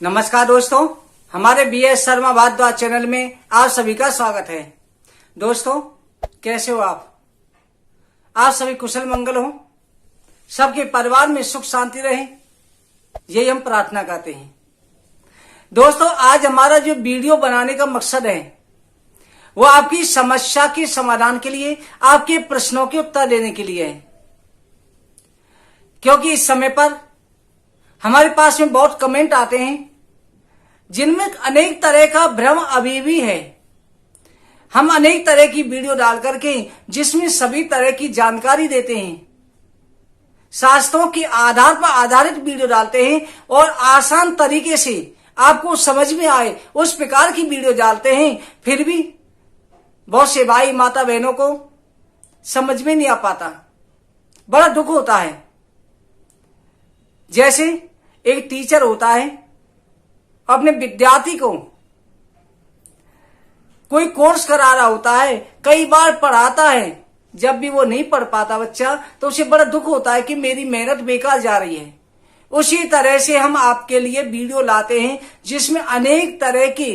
नमस्कार दोस्तों, हमारे BS शर्मा भारद्वाज चैनल में आप सभी का स्वागत है। दोस्तों, कैसे हो आप सभी कुशल मंगल हो, सबके परिवार में सुख शांति रहे, यही हम प्रार्थना करते हैं। दोस्तों, आज हमारा जो वीडियो बनाने का मकसद है वो आपकी समस्या के समाधान के लिए, आपके प्रश्नों के उत्तर देने के लिए है। क्योंकि इस समय पर हमारे पास में बहुत कमेंट आते हैं जिनमें अनेक तरह का भ्रम अभी भी है। हम अनेक तरह की वीडियो डाल करके जिसमें सभी तरह की जानकारी देते हैं, शास्त्रों के आधार पर आधारित वीडियो डालते हैं और आसान तरीके से आपको समझ में आए उस प्रकार की वीडियो डालते हैं। फिर भी बहुत से भाई माता बहनों को समझ में नहीं आ पाता, बड़ा दुख होता है। जैसे एक टीचर होता है, अपने विद्यार्थी को कोई कोर्स करा रहा होता है, कई बार पढ़ाता है, जब भी वो नहीं पढ़ पाता बच्चा तो उसे बड़ा दुख होता है कि मेरी मेहनत बेकार जा रही है। उसी तरह से हम आपके लिए वीडियो लाते हैं जिसमें अनेक तरह की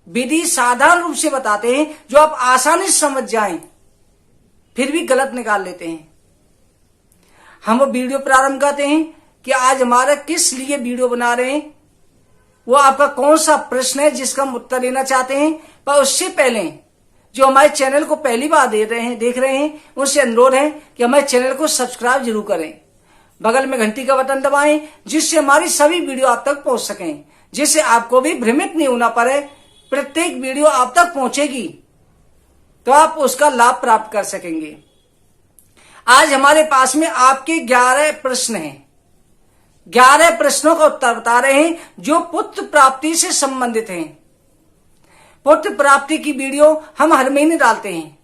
विधि साधारण रूप से बताते हैं जो आप आसानी से समझ जाएं, फिर भी गलत निकाल लेते हैं। हम वो वीडियो प्रारंभ करते हैं कि आज हमारा किस लिए वीडियो बना रहे हैं, वो आपका कौन सा प्रश्न है जिसका हम उत्तर देना चाहते हैं। पर उससे पहले जो हमारे चैनल को पहली बार देख रहे हैं उनसे अनुरोध है कि हमारे चैनल को सब्सक्राइब जरूर करें, बगल में घंटी का बटन दबाएं जिससे हमारी सभी वीडियो आप तक पहुंच सकें, जिससे आपको भी भ्रमित नहीं होना पड़े। प्रत्येक वीडियो आप तक पहुंचेगी तो आप उसका लाभ प्राप्त कर सकेंगे। आज हमारे पास में आपके 11 प्रश्न हैं। 11 प्रश्नों का उत्तर बता रहे हैं जो पुत्र प्राप्ति से संबंधित हैं। पुत्र प्राप्ति की वीडियो हम हर महीने डालते हैं।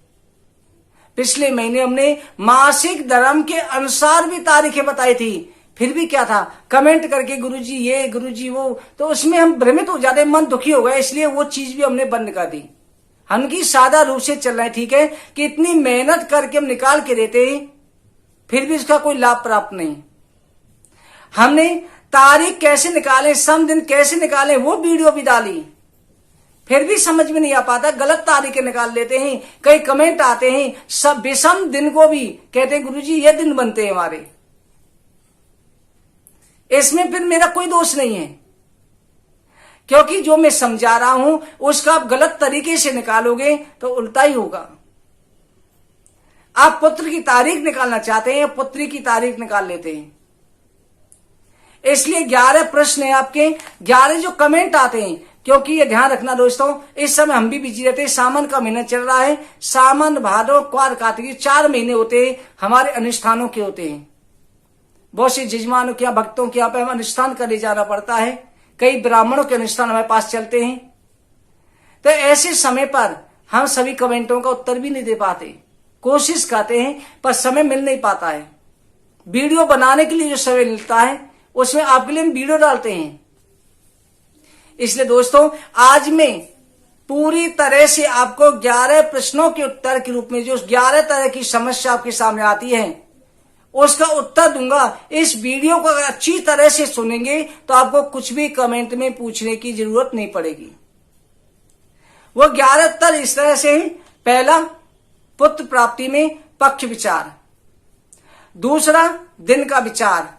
पिछले महीने हमने मासिक धर्म के अनुसार भी तारीखें बताई थी, फिर भी क्या था, कमेंट करके गुरुजी ये गुरुजी वो, तो उसमें हम भ्रमित हो जाते, मन दुखी हो गए, इसलिए वो चीज भी हमने बंद कर दी। हमकी सादा रूप से चल रहा है, ठीक है, कि इतनी मेहनत करके हम निकाल के देते हैं फिर भी इसका कोई लाभ प्राप्त नहीं। हमने तारीख कैसे निकालें, सम दिन कैसे निकालें, वो वीडियो भी डाली, फिर भी समझ में नहीं आ पाता, गलत तारीखें निकाल लेते हैं। कई कमेंट आते हैं सब विषम दिन को भी कहते हैं गुरुजी ये दिन बनते हैं हमारे। इसमें फिर मेरा कोई दोष नहीं है, क्योंकि जो मैं समझा रहा हूं उसका आप गलत तरीके से निकालोगे तो उल्टा ही होगा। आप पुत्र की तारीख निकालना चाहते हैं, पुत्री की तारीख निकाल लेते हैं। इसलिए 11 प्रश्न है आपके, 11 जो कमेंट आते हैं, क्योंकि ये ध्यान रखना दोस्तों, इस समय हम भी बिजी रहते हैं, सावन का महीना चल रहा है। सावन, भादो, क्वार, कार्तिक 4 महीने होते हैं हमारे अनुष्ठानों के होते हैं। बहुत से जजमानों के यहाँ, भक्तों के यहाँ पे हम अनुष्ठान करने जाना पड़ता है, कई ब्राह्मणों के अनुष्ठान हमारे पास चलते हैं। तो ऐसे समय पर हम सभी कमेंटों का उत्तर भी नहीं दे पाते, कोशिश करते हैं पर समय मिल नहीं पाता है। वीडियो बनाने के लिए जो समय मिलता है उसमें आपके लिए हम वीडियो डालते हैं। इसलिए दोस्तों, आज मैं पूरी तरह से आपको 11 प्रश्नों के उत्तर के रूप में जो 11 तरह की समस्या आपके सामने आती है उसका उत्तर दूंगा। इस वीडियो को अगर अच्छी तरह से सुनेंगे तो आपको कुछ भी कमेंट में पूछने की जरूरत नहीं पड़ेगी। वो 11 उत्तर इस तरह से हैं। पहला, पुत्र प्राप्ति में पक्ष विचार। दूसरा, दिन का विचार।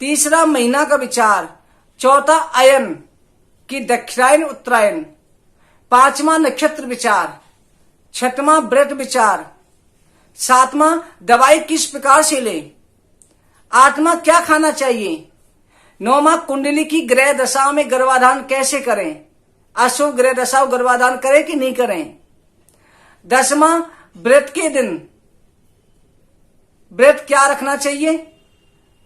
तीसरा, महीना का विचार। चौथा, अयन की दक्षिणायन उत्तरायण। पांचवा, नक्षत्र विचार। छठवां, व्रत विचार। सातवां, दवाई किस प्रकार से ले। आठवां, क्या खाना चाहिए। नौवां, कुंडली की ग्रह दशा में गर्भाधान कैसे करें, अशुभ ग्रह दशा गर्भाधान करें कि नहीं करें। 10वां, व्रत के दिन व्रत क्या रखना चाहिए,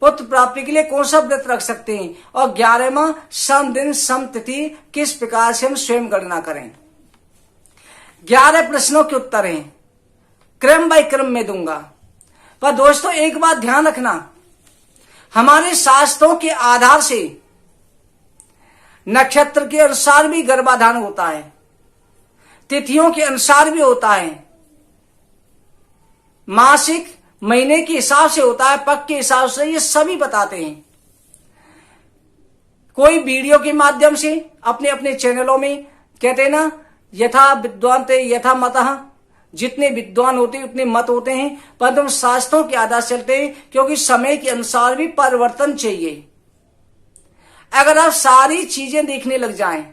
पुत्र प्राप्ति के लिए कौन सा व्रत रख सकते हैं। और 11वां, सम दिन सम तिथि किस प्रकार से हम स्वयं गणना करें। 11 प्रश्नों के उत्तर हैं, क्रम बाय क्रम में दूंगा। पर दोस्तों, एक बात ध्यान रखना, हमारे शास्त्रों के आधार से नक्षत्र के अनुसार भी गर्भाधान होता है, तिथियों के अनुसार भी होता है, मासिक महीने के हिसाब से होता है, पक के हिसाब से, ये सभी बताते हैं। कोई वीडियो के माध्यम से अपने अपने चैनलों में कहते हैं ना, यथा विद्वान ते यथा मतः, जितने विद्वान होते हैं उतने मत होते हैं, परंतु हम शास्त्रों के आधार चलते हैं, क्योंकि समय के अनुसार भी परिवर्तन चाहिए। अगर आप सारी चीजें देखने लग जाएं,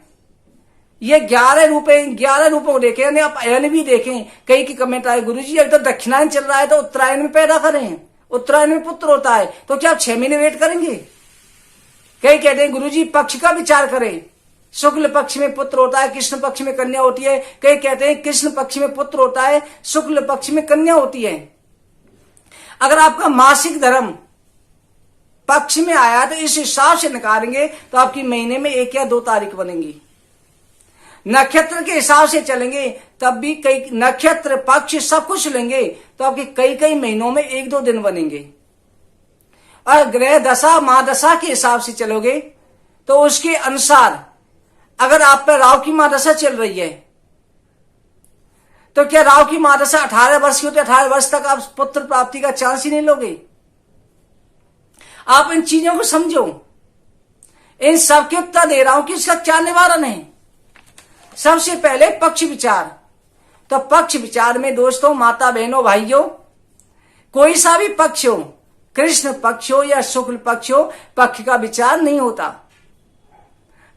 ये 11 रूपों को देखें, यानी आप अयन भी देखें। कई की कमेंट आए, गुरुजी अगर तो दक्षिणायन चल रहा है तो उत्तरायण में पैदा करें, उत्तरायण में पुत्र होता है, तो क्या आप 6 महीने वेट करेंगे? कई कहते हैं गुरुजी पक्ष का विचार करें, शुक्ल पक्ष में पुत्र होता है, कृष्ण पक्ष में कन्या होती है। कई कहते हैं कृष्ण पक्ष में पुत्र होता है, शुक्ल पक्ष में कन्या होती है। अगर आपका मासिक धर्म पक्ष में आया तो इस हिसाब से निकालेंगे तो आपकी महीने में 1 या 2 तारीख बनेंगी। नक्षत्र के हिसाब से चलेंगे तब भी कई नक्षत्र पक्ष सब कुछ लेंगे तो आपके कई कई महीनों में 1-2 दिन बनेंगे। और ग्रह दशा महादशा के हिसाब से चलोगे तो उसके अनुसार अगर आप पर राहु की महादशा चल रही है तो क्या राहु की महादशा 18 वर्ष की होती है, 18 वर्ष तक आप पुत्र प्राप्ति का चांस ही नहीं लोगे? आप इन चीजों को समझो, इन सबके उत्तर दे रहा हूं कि इसका क्या निवारण है। सबसे पहले पक्ष विचार। तो पक्ष विचार में दोस्तों, माता बहनों भाइयों, कोई सा भी पक्ष हो, कृष्ण पक्ष हो या शुक्ल पक्ष हो, पक्ष का विचार नहीं होता।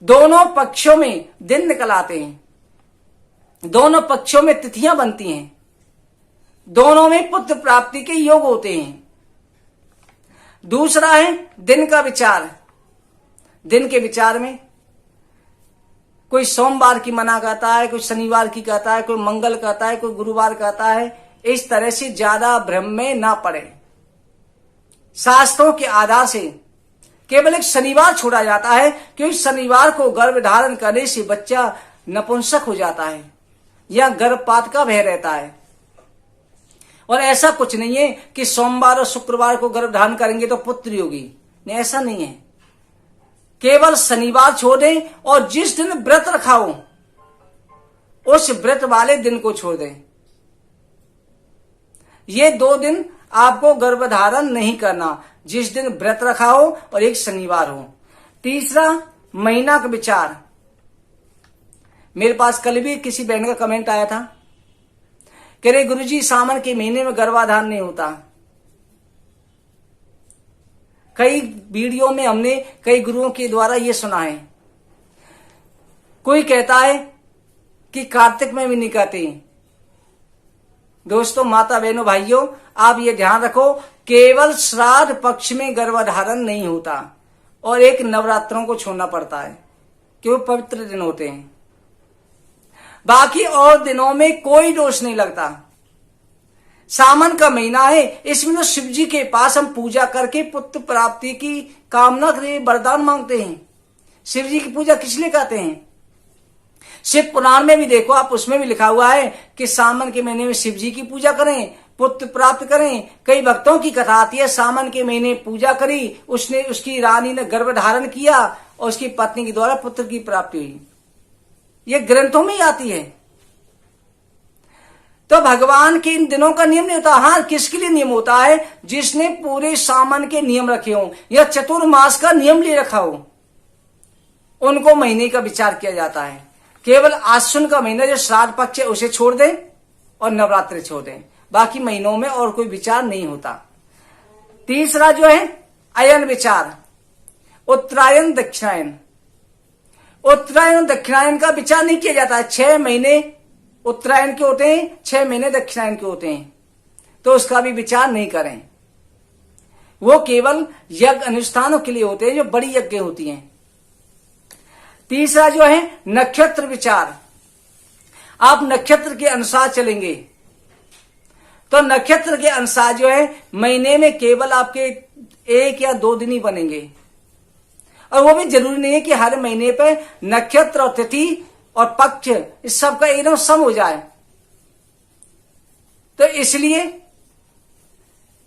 दोनों पक्षों में दिन निकल आते हैं, दोनों पक्षों में तिथियां बनती हैं, दोनों में पुत्र प्राप्ति के योग होते हैं। दूसरा है दिन का विचार। दिन के विचार में कोई सोमवार की मना कहता है, कोई शनिवार की कहता है, कोई मंगल कहता है, कोई गुरुवार कहता है। इस तरह से ज्यादा भ्रम में ना पड़े। शास्त्रों के आधार से केवल एक शनिवार छोड़ा जाता है, क्योंकि शनिवार को गर्भ धारण करने से बच्चा नपुंसक हो जाता है या गर्भपात का भय रहता है। और ऐसा कुछ नहीं है कि सोमवार और शुक्रवार को गर्भ धारण करेंगे तो पुत्री होगी, नहीं, ऐसा नहीं है। केवल शनिवार छोड़ दें और जिस दिन व्रत रखा हो उस व्रत वाले दिन को छोड़ दें। ये 2 दिन आपको गर्भधारण नहीं करना, जिस दिन व्रत रखा हो और एक शनिवार हो। तीसरा, महीना का विचार। मेरे पास कल भी किसी बहन का कमेंट आया था, कह रहे गुरुजी सावन के महीने में गर्भाधान नहीं होता। कई वीडियो में हमने कई गुरुओं के द्वारा ये सुना है। कोई कहता है कि कार्तिक में भी नहीं कहते। दोस्तों, माता बहनों भाइयों, आप ये ध्यान रखो, केवल श्राद्ध पक्ष में गर्भधारण नहीं होता और एक नवरात्रों को छोड़ना पड़ता है, क्योंकि पवित्र दिन होते हैं। बाकी और दिनों में कोई दोष नहीं लगता। सावन का महीना है, इसमें तो शिव जी के पास हम पूजा करके पुत्र प्राप्ति की कामना के वरदान मांगते हैं। शिव जी की पूजा किस लिए करते हैं? शिव पुराण में भी देखो आप, उसमें भी लिखा हुआ है कि सावन के महीने में शिव जी की पूजा करें, पुत्र प्राप्त करें। कई भक्तों की कथा आती है, सावन के महीने पूजा करी, उसने उसकी रानी ने गर्भ धारण किया और उसकी पत्नी के द्वारा पुत्र की प्राप्ति हुई। ये ग्रंथों में ही आती है। तो भगवान के इन दिनों का नियम नहीं होता। हाँ, किसके लिए नियम होता है? जिसने पूरे सावन के नियम रखे हो या चतुर्मास का नियम ले रखा हो, उनको महीने का विचार किया जाता है। केवल आश्विन का महीना जो श्राद्ध पक्ष है उसे छोड़ दें और नवरात्रि छोड़ दें, बाकी महीनों में और कोई विचार नहीं होता। तीसरा जो है अयन विचार, उत्तरायण दक्षिणायन। उत्तरायण दक्षिणायन का विचार नहीं किया जाता है। 6 महीने उत्तरायण के होते हैं, 6 महीने दक्षिणायन के होते हैं, तो उसका भी विचार नहीं करें। वो केवल यज्ञ अनुष्ठानों के लिए होते हैं, जो बड़ी यज्ञ होती हैं। तीसरा जो है नक्षत्र विचार। आप नक्षत्र के अनुसार चलेंगे तो नक्षत्र के अनुसार जो है महीने में केवल आपके 1 या 2 दिन ही बनेंगे, और वो भी जरूरी नहीं है कि हर महीने पे नक्षत्र और तिथि और पक्ष इस सब का एकदम सम हो जाए। तो इसलिए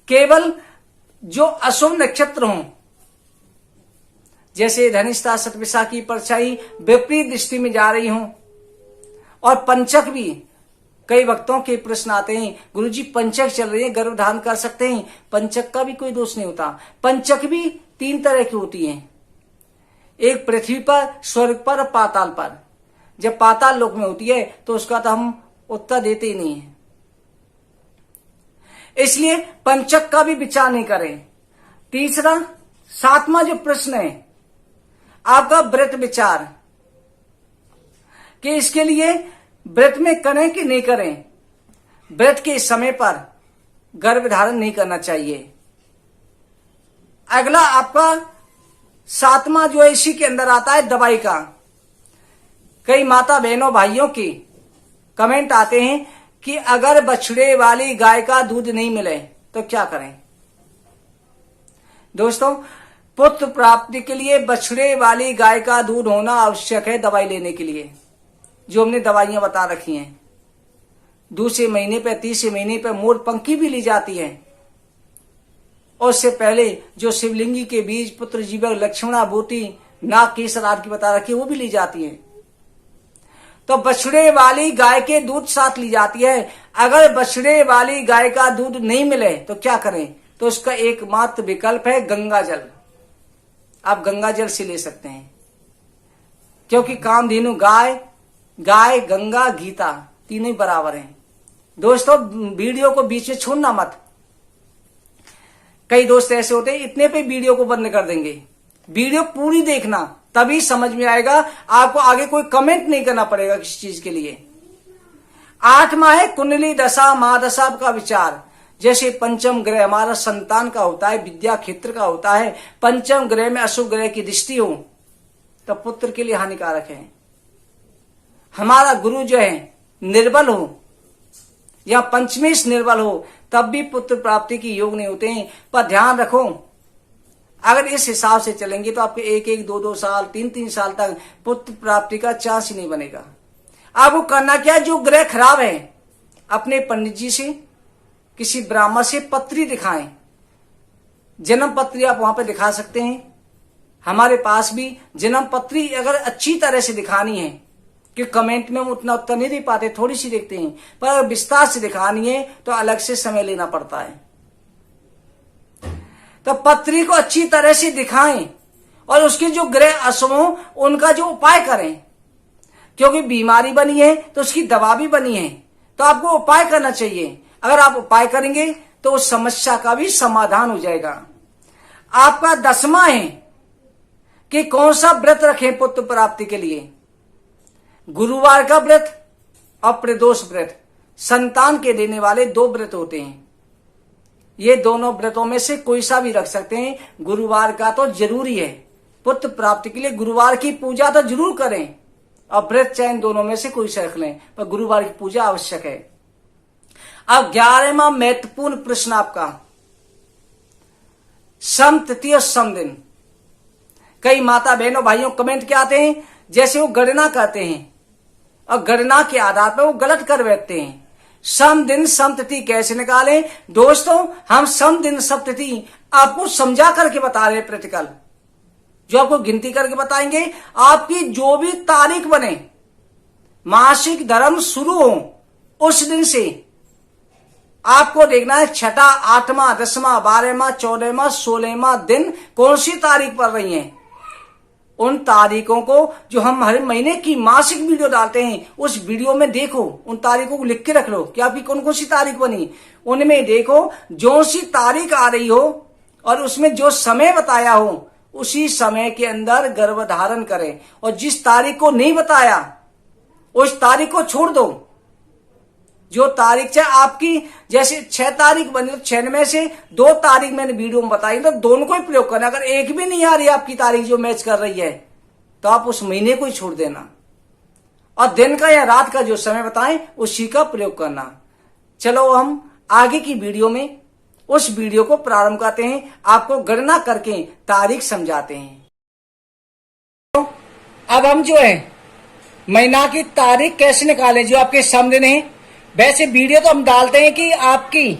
केवल जो अशुभ नक्षत्र हों, जैसे धनिष्ठा शतभिषा की परछाई विपरीत दृष्टि में जा रही हों, और पंचक भी, कई भक्तों के प्रश्न आते हैं, गुरुजी पंचक चल रही है, गर्भधारण कर सकते हैं? पंचक का भी कोई दोष नहीं होता। पंचक भी 3 तरह की होती हैं। एक पृथ्वी पर, स्वर्ग पर, पाताल पर। जब पाताल लोक में होती है तो उसका तो हम उत्तर देते ही नहीं है, इसलिए पंचक का भी विचार नहीं करें। तीसरा, 7वां जो प्रश्न है आपका व्रत विचार, कि इसके लिए व्रत में करें कि नहीं करें। व्रत के समय पर गर्भ धारण नहीं करना चाहिए। अगला आपका 7वां जो है इसी के अंदर आता है दवाई का। कई माता बहनों भाइयों की कमेंट आते हैं कि अगर बछड़े वाली गाय का दूध नहीं मिले तो क्या करें। दोस्तों, पुत्र प्राप्ति के लिए बछड़े वाली गाय का दूध होना आवश्यक है दवाई लेने के लिए, जो हमने दवाइयां बता रखी हैं। दूसरे महीने पे, तीसरे महीने पे मोर पंखी भी ली जाती है, और उससे पहले जो शिवलिंगी के बीज, पुत्र जीवक, लक्ष्मणा बूटी, नाग केसर आदि की बता रखी है, वो भी ली जाती है। तो बछड़े वाली गाय के दूध साथ ली जाती है। अगर बछड़े वाली गाय का दूध नहीं मिले तो क्या करें, तो उसका एकमात्र विकल्प है गंगा जल। आप गंगा जल से ले सकते हैं, क्योंकि कामधेनु गाय, गाय, गंगा, गीता तीनों ही बराबर हैं। दोस्तों, वीडियो को बीच में छोड़ना मत। कई दोस्त ऐसे होते हैं इतने पे वीडियो को बंद कर देंगे। वीडियो पूरी देखना, तभी समझ में आएगा। आपको आगे कोई कमेंट नहीं करना पड़ेगा किसी चीज के लिए। 8वां है कुंडली दशा, महादशा का विचार। जैसे पंचम ग्रह हमारा संतान का होता है, विद्या क्षेत्र का होता है, पंचम ग्रह में अशुभ ग्रह की दृष्टि हो तो पुत्र के लिए हानिकारक है। हमारा गुरु जो है निर्बल हो या पंचमेश निर्बल हो तब भी पुत्र प्राप्ति की योग नहीं होते हैं। पर ध्यान रखो, अगर इस हिसाब से चलेंगे तो आपके 1-1, 2-2 साल, 3-3 साल तक पुत्र प्राप्ति का चांस ही नहीं बनेगा। आपको करना क्या है, जो ग्रह खराब है अपने पंडित जी से, किसी ब्राह्मण से पत्री दिखाएं। जन्म पत्री आप वहां पे दिखा सकते हैं। हमारे पास भी जन्म पत्री अगर अच्छी तरह से दिखानी है, कि कमेंट में हम उतना उत्तर नहीं दे पाते, थोड़ी सी देखते हैं, पर अगर विस्तार से दिखानी है तो अलग से समय लेना पड़ता है। तो पत्री को अच्छी तरह से दिखाएं और उसके जो ग्रह अशुभ हो उनका जो उपाय करें, क्योंकि बीमारी बनी है तो उसकी दवा भी बनी है, तो आपको उपाय करना चाहिए। अगर आप उपाय करेंगे तो उस समस्या का भी समाधान हो जाएगा। आपका 10वां है कि कौन सा व्रत रखें पुत्र प्राप्ति के लिए। गुरुवार का व्रत और प्रदोष व्रत, संतान के देने वाले 2 व्रत होते हैं। ये दोनों व्रतों में से कोई सा भी रख सकते हैं। गुरुवार का तो जरूरी है पुत्र प्राप्ति के लिए, गुरुवार की पूजा तो जरूर करें, और व्रत चयन दोनों में से कोई सा रख लें, पर गुरुवार की पूजा आवश्यक है। अब 11वां महत्वपूर्ण प्रश्न आपका, सम तिथि और सम दिन। कई माता बहनों भाइयों कमेंट क्या आते हैं, जैसे वो गणना करते हैं और गणना के आधार पर वो गलत कर बैठते हैं। सम दिन सम तिथि कैसे निकालें। दोस्तों, हम सम दिन सम तिथि आपको समझा करके बता रहे हैं। प्रैक्टिकल जो आपको गिनती करके बताएंगे, आपकी जो भी तारीख बने, मासिक धर्म शुरू हो उस दिन से आपको देखना है 6वां, 8वां, 10वां, 12वां, 14वां, 16वां दिन कौन सी तारीख पड़ रही है। उन तारीखों को जो हम हर महीने की मासिक वीडियो डालते हैं उस वीडियो में देखो, उन तारीखों को लिख के रख लो कि आपकी कौन कौन सी तारीख बनी। उनमें देखो जो सी तारीख आ रही हो और उसमें जो समय बताया हो उसी समय के अंदर गर्भधारण करें, और जिस तारीख को नहीं बताया उस तारीख को छोड़ दो। जो तारीख चाहे आपकी जैसे 6 तारीख बनी तो 6 में से 2 तारीख मैंने वीडियो में बताई, तो दोनों को ही प्रयोग करना। अगर एक भी नहीं आ रही आपकी तारीख जो मैच कर रही है तो आप उस महीने को ही छोड़ देना, और दिन का या रात का जो समय बताएं उसी का प्रयोग करना। चलो हम आगे की वीडियो में उस वीडियो को प्रारंभ करते हैं, आपको गणना करके तारीख समझाते हैं। अब हम जो है महीना की तारीख कैसे निकालें, जो आपके सामने नहीं। वैसे वीडियो तो हम डालते हैं कि आपकी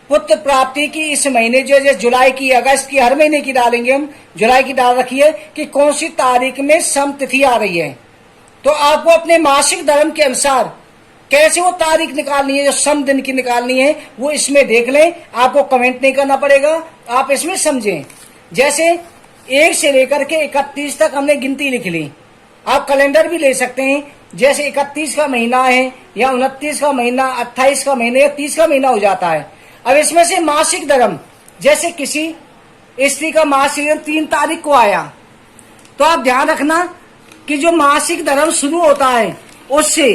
पुत्र प्राप्ति की इस महीने जो है जुलाई की, अगस्त की, हर महीने की डालेंगे हम। जुलाई की डाल रखी है कि कौन सी तारीख में सम तिथि आ रही है, तो आपको अपने मासिक धर्म के अनुसार कैसे वो तारीख निकालनी है, जो सम दिन की निकालनी है वो इसमें देख लें। आपको कमेंट नहीं करना पड़ेगा, आप इसमें समझें। जैसे 1 से लेकर के 31 तक हमने गिनती लिख ली। आप कैलेंडर भी ले सकते हैं, जैसे 31 का महीना है या 29 का महीना, 28 का महीना या 30 का महीना हो जाता है। अब इसमें से मासिक धर्म, जैसे किसी स्त्री का मासिक धर्म 3 तारीख को आया, तो आप ध्यान रखना कि जो मासिक धर्म शुरू होता है उससे